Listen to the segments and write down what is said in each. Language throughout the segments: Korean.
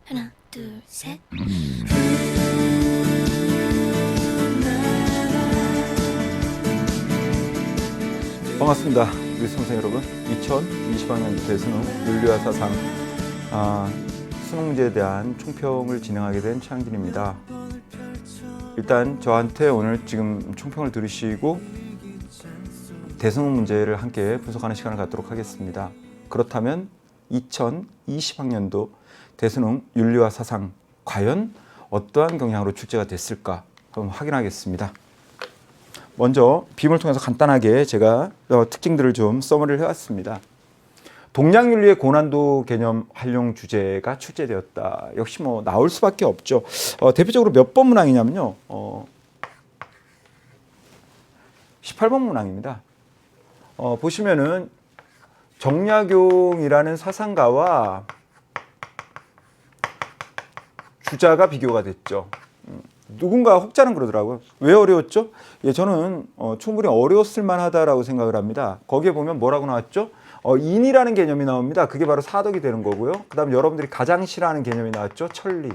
하나, 둘, 셋. 반갑습니다. 우리 수험생 여러분. 2020학년 대수능 윤리와 사상 수능 문제에 대한 총평을 진행하게 된 최항진입니다. 일단 저한테 오늘 지금 총평을 들으시고 대수능 문제를 함께 분석하는 시간을 갖도록 하겠습니다. 그렇다면 2020학년도 대수능 윤리와 사상 과연 어떠한 경향으로 출제가 됐을까 한번 확인하겠습니다. 먼저 비문을 통해서 간단하게 제가 특징들을 좀 서머리를 해왔습니다. 동양윤리의 고난도 개념 활용 주제가 출제되었다. 역시 뭐 나올 수밖에 없죠. 대표적으로 몇 번 문항이냐면요. 18번 문항입니다. 보시면은 정약용이라는 사상가와 주자가 비교가 됐죠. 누군가 혹자는 그러더라고요. 왜 어려웠죠? 예, 저는 충분히 어려웠을 만하다라고 생각을 합니다. 거기에 보면 뭐라고 나왔죠? 인이라는 개념이 나옵니다. 그게 바로 사덕이 되는 거고요. 그 다음 여러분들이 가장 싫어하는 개념이 나왔죠? 천리.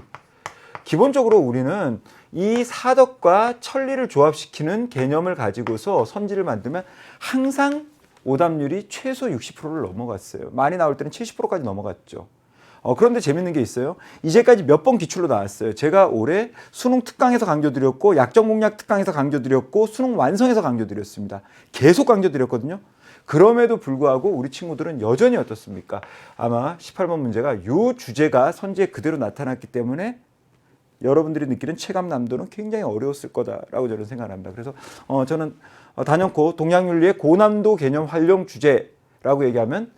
기본적으로 우리는 이 사덕과 천리를 조합시키는 개념을 가지고서 선지를 만들면 항상 오답률이 최소 60%를 넘어갔어요. 많이 나올 때는 70%까지 넘어갔죠. 그런데 재밌는 게 있어요. 이제까지 몇 번 기출로 나왔어요. 제가 올해 수능 특강에서 강조드렸고 약정공략 특강에서 강조드렸고 수능 완성에서 강조드렸습니다. 계속 강조드렸거든요. 그럼에도 불구하고 우리 친구들은 여전히 어떻습니까? 아마 18번 문제가 이 주제가 선지에 그대로 나타났기 때문에 여러분들이 느끼는 체감 난도는 굉장히 어려웠을 거다라고 저는 생각합니다. 그래서 저는 단연코 동양윤리의 고난도 개념 활용 주제라고 얘기하면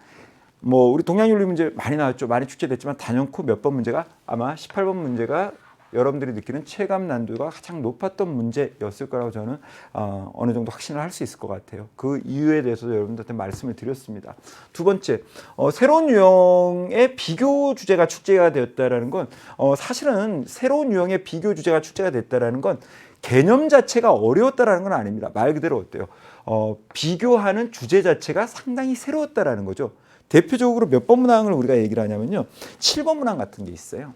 뭐 우리 동양윤리 문제 많이 나왔죠. 많이 출제됐지만 단연코 몇 번 문제가 아마 18번 문제가 여러분들이 느끼는 체감 난도가 가장 높았던 문제였을 거라고 저는 어느 정도 확신을 할 수 있을 것 같아요. 그 이유에 대해서도 여러분들한테 말씀을 드렸습니다. 두 번째, 새로운 유형의 비교 주제가 출제가 되었다라는 건 사실은 새로운 유형의 비교 주제가 출제가 됐다라는 건 개념 자체가 어려웠다라는 건 아닙니다. 말 그대로 어때요? 비교하는 주제 자체가 상당히 새로웠다라는 거죠. 대표적으로 몇 번 문항을 우리가 얘기를 하냐면요. 7번 문항 같은 게 있어요.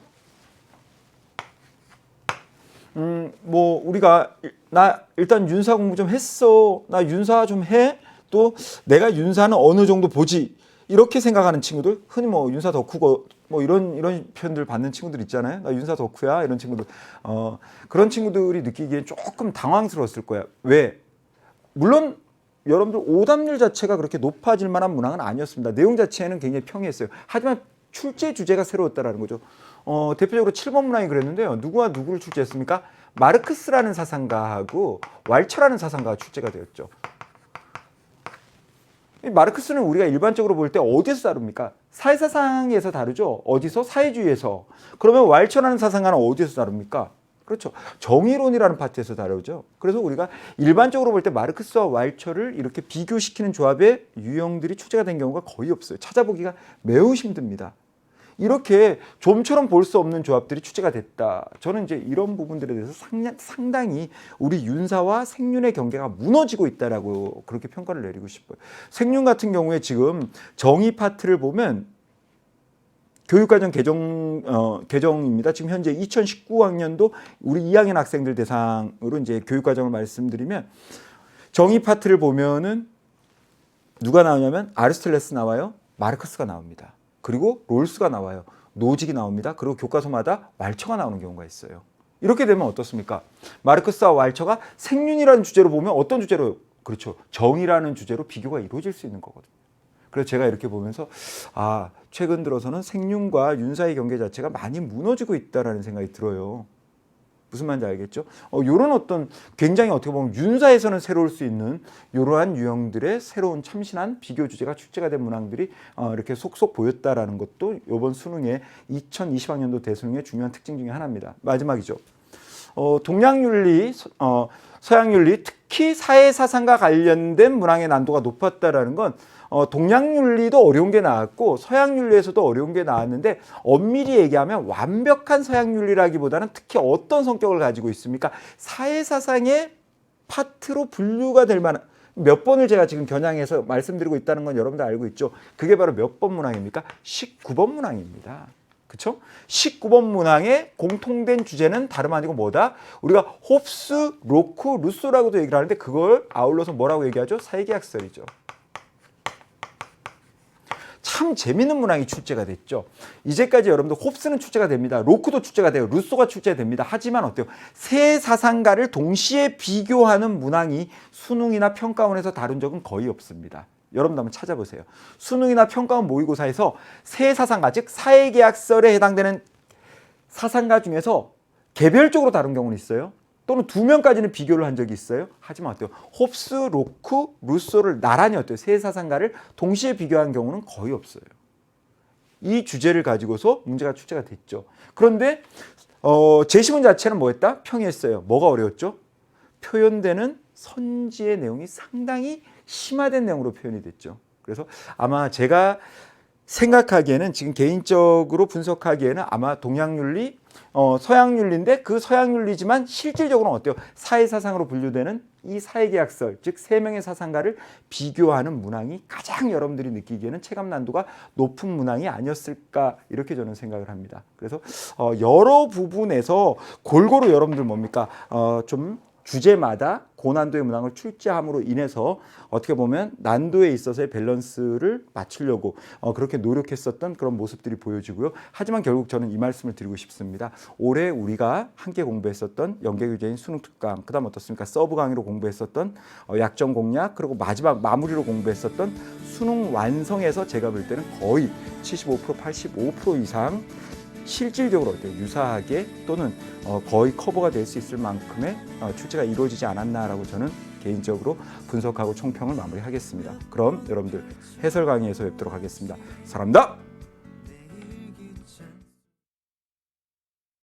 뭐 우리가 나 일단 윤사 공부 좀 했어. 나 윤사 좀 해. 또 내가 윤사는 어느 정도 보지. 이렇게 생각하는 친구들, 흔히 뭐 윤사 덕후고 뭐 이런 표현들 받는 친구들 있잖아요. 나 윤사 덕후야 이런 친구들. 그런 친구들이 느끼기엔 조금 당황스러웠을 거야. 왜? 물론 여러분들 오답률 자체가 그렇게 높아질 만한 문항은 아니었습니다. 내용 자체는 굉장히 평이했어요. 하지만 출제 주제가 새로웠다라는 거죠. 대표적으로 7번 문항이 그랬는데요. 누구와 누구를 출제했습니까? 마르크스라는 사상가하고 왈처라는 사상가가 출제가 되었죠. 이 마르크스는 우리가 일반적으로 볼 때 어디서 다룹니까? 사회사상에서 다루죠. 어디서? 사회주의에서. 그러면 왈처라는 사상가는 어디서 다룹니까? 그렇죠. 정의론이라는 파트에서 다루죠. 그래서 우리가 일반적으로 볼 때 마르크스와 왈처를 이렇게 비교시키는 조합의 유형들이 출제가 된 경우가 거의 없어요. 찾아보기가 매우 힘듭니다. 이렇게 좀처럼 볼 수 없는 조합들이 출제가 됐다. 저는 이제 이런 부분들에 대해서 상당히 우리 윤사와 생윤의 경계가 무너지고 있다라고 그렇게 평가를 내리고 싶어요. 생윤 같은 경우에 지금 정의 파트를 보면 교육과정 개정입니다. 지금 현재 2019학년도 우리 2학년 학생들 대상으로 이제 교육과정을 말씀드리면 정의 파트를 보면은 누가 나오냐면 아리스토텔레스 나와요. 마르크스가 나옵니다. 그리고 롤스가 나와요. 노직이 나옵니다. 그리고 교과서마다 왈처가 나오는 경우가 있어요. 이렇게 되면 어떻습니까? 마르크스와 왈처가 생윤이라는 주제로 보면 어떤 주제로? 그렇죠. 정의라는 주제로 비교가 이루어질 수 있는 거거든요. 그래서 제가 이렇게 보면서 최근 들어서는 생윤과 윤사의 경계 자체가 많이 무너지고 있다라는 생각이 들어요. 무슨 말인지 알겠죠? 이런 어떤 굉장히 어떻게 보면 윤사에서는 새로울 수 있는 이러한 유형들의 새로운 참신한 비교 주제가 출제가 된 문항들이 이렇게 속속 보였다라는 것도 이번 수능의 2020학년도 대수능의 중요한 특징 중에 하나입니다. 마지막이죠. 동양윤리, 서양윤리, 특히 사회사상과 관련된 문항의 난도가 높았다라는 건 동양윤리도 어려운 게 나왔고 서양윤리에서도 어려운 게 나왔는데 엄밀히 얘기하면 완벽한 서양윤리라기보다는 특히 어떤 성격을 가지고 있습니까? 사회사상의 파트로 분류가 될 만한 몇 번을 제가 지금 겨냥해서 말씀드리고 있다는 건 여러분들 알고 있죠? 그게 바로 몇 번 문항입니까? 19번 문항입니다. 그렇죠? 19번 문항의 공통된 주제는 다름 아니고 뭐다? 우리가 홉스, 로크, 루소라고도 얘기를 하는데 그걸 아울러서 뭐라고 얘기하죠? 사회계약설이죠. 참 재밌는 문항이 출제가 됐죠. 이제까지 여러분들 홉스는 출제가 됩니다. 로크도 출제가 돼요. 루소가 출제됩니다. 하지만 어때요? 세 사상가를 동시에 비교하는 문항이 수능이나 평가원에서 다룬 적은 거의 없습니다. 여러분도 한번 찾아보세요. 수능이나 평가원 모의고사에서 세 사상가, 즉 사회계약설에 해당되는 사상가 중에서 개별적으로 다룬 경우는 있어요. 또는 2명까지는 비교를 한 적이 있어요. 하지만 어때요? 홉스, 로크, 루소를 나란히 어때요? 세 사상가를 동시에 비교한 경우는 거의 없어요. 이 주제를 가지고서 문제가 출제가 됐죠. 그런데 제시문 자체는 뭐였다? 평이했어요. 뭐가 어려웠죠? 표현되는 선지의 내용이 상당히 심화된 내용으로 표현이 됐죠. 그래서 아마 제가 생각하기에는 지금 개인적으로 분석하기에는 아마 동양윤리, 서양윤리인데 그 서양윤리지만 실질적으로는 어때요? 사회사상으로 분류되는 이 사회계약설, 즉 3명의 사상가를 비교하는 문항이 가장 여러분들이 느끼기에는 체감 난도가 높은 문항이 아니었을까 이렇게 저는 생각을 합니다. 그래서 여러 부분에서 골고루 여러분들 뭡니까? 좀 주제마다 고난도의 문항을 출제함으로 인해서 어떻게 보면 난도에 있어서의 밸런스를 맞추려고 그렇게 노력했었던 그런 모습들이 보여지고요. 하지만 결국 저는 이 말씀을 드리고 싶습니다. 올해 우리가 함께 공부했었던 연계교재인 수능특강, 그 다음 어떻습니까? 서브 강의로 공부했었던 약점 공략, 그리고 마지막 마무리로 공부했었던 수능 완성에서 제가 볼 때는 거의 75%, 85% 이상 실질적으로 유사하게 또는 거의 커버가 될 수 있을 만큼의 출제가 이루어지지 않았나라고 저는 개인적으로 분석하고 총평을 마무리하겠습니다. 그럼 여러분들 해설 강의에서 뵙도록 하겠습니다. 사랑합니다.